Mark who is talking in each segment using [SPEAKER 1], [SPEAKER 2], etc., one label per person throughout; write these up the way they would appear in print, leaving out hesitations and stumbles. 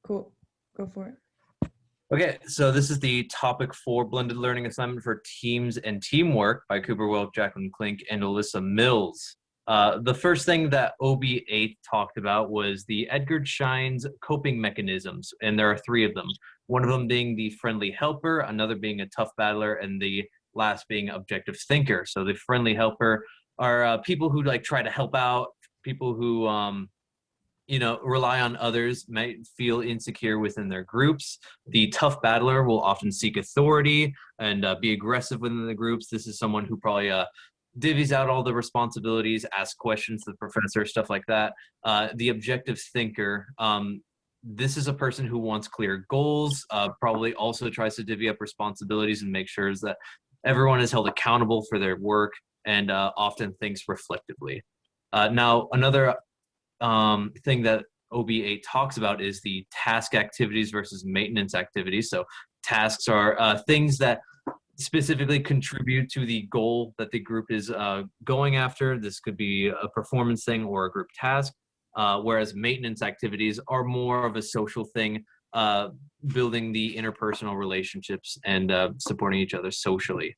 [SPEAKER 1] Cool. Go for it.
[SPEAKER 2] Okay, so this is the topic 4 blended learning assignment for teams and teamwork by Cooper Wilk, Jacqueline Klink, and Alyssa Mills. The first thing that OB8 talked about was the Edgar Schein's coping mechanisms, and there are 3 of them. One of them being the friendly helper, another being a tough battler, and the last being objective thinker. So the friendly helper are people who like try to help out, people who rely on others, might feel insecure within their groups. The tough battler will often seek authority and be aggressive within the groups. This is someone who probably divvies out all the responsibilities, asks questions to the professor, stuff like that. The objective thinker, this is a person who wants clear goals, probably also tries to divvy up responsibilities and make sure that everyone is held accountable for their work, and often thinks reflectively. Now, another thing that OB8 talks about is the task activities versus maintenance activities. So tasks are things that specifically contribute to the goal that the group is going after. This could be a performance thing or a group task, whereas maintenance activities are more of a social thing, building the interpersonal relationships and supporting each other socially.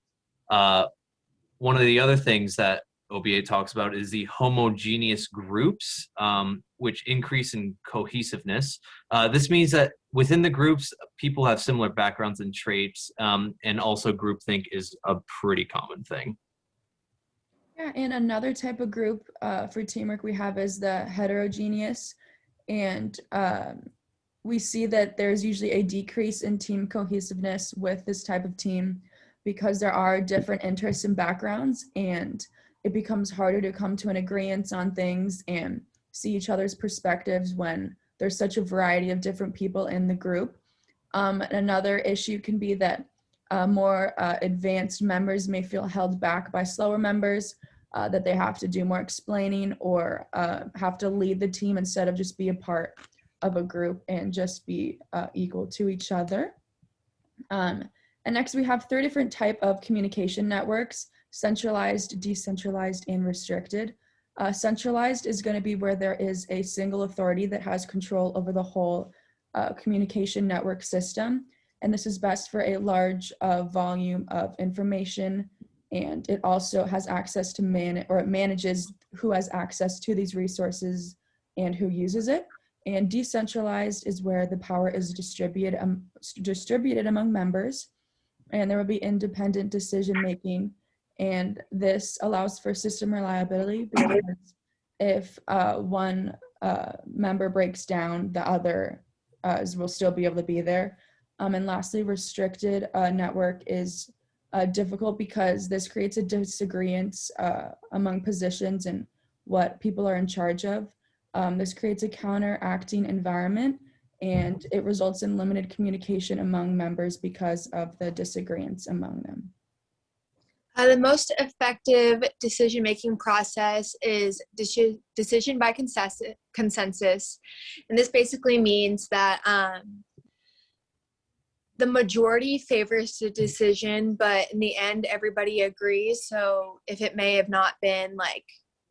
[SPEAKER 2] One of the other things that OB8 talks about is the homogeneous groups, which increase in cohesiveness. This means that within the groups, people have similar backgrounds and traits, and also groupthink is a pretty common thing.
[SPEAKER 1] Yeah, and another type of group for teamwork we have is the heterogeneous, and we see that there's usually a decrease in team cohesiveness with this type of team because there are different interests and backgrounds, and it becomes harder to come to an agreement on things and see each other's perspectives when there's such a variety of different people in the group. Another issue can be that more advanced members may feel held back by slower members, that they have to do more explaining or have to lead the team instead of just be a part of a group and just be equal to each other. And next we have 3 different type of communication networks: centralized, decentralized, and restricted. Centralized is going to be where there is a single authority that has control over the whole communication network system. And this is best for a large volume of information. And it also has access to it manages who has access to these resources and who uses it. And decentralized is where the power is distributed among members, and there will be independent decision making. And this allows for system reliability, because if one member breaks down, the other will still be able to be there. And lastly, restricted network is difficult because this creates a disagreement among positions and what people are in charge of. This creates a counteracting environment, and it results in limited communication among members because of the disagreements among them.
[SPEAKER 3] The most effective decision-making process is decision by consensus. And this basically means that the majority favors the decision, but in the end, everybody agrees. So if it may have not been like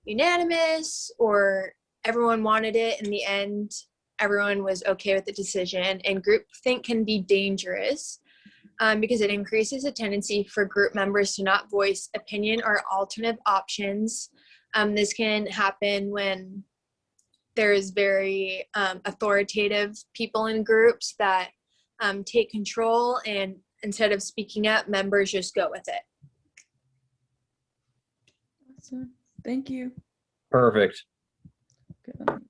[SPEAKER 3] unanimous or everyone wanted it, in the end, everyone was okay with the decision. And groupthink can be dangerous, because it increases a tendency for group members to not voice opinion or alternative options. This can happen when there's very authoritative people in groups that take control, and instead of speaking up, members just go with it.
[SPEAKER 1] Awesome. Thank you.
[SPEAKER 2] Perfect.
[SPEAKER 1] Good.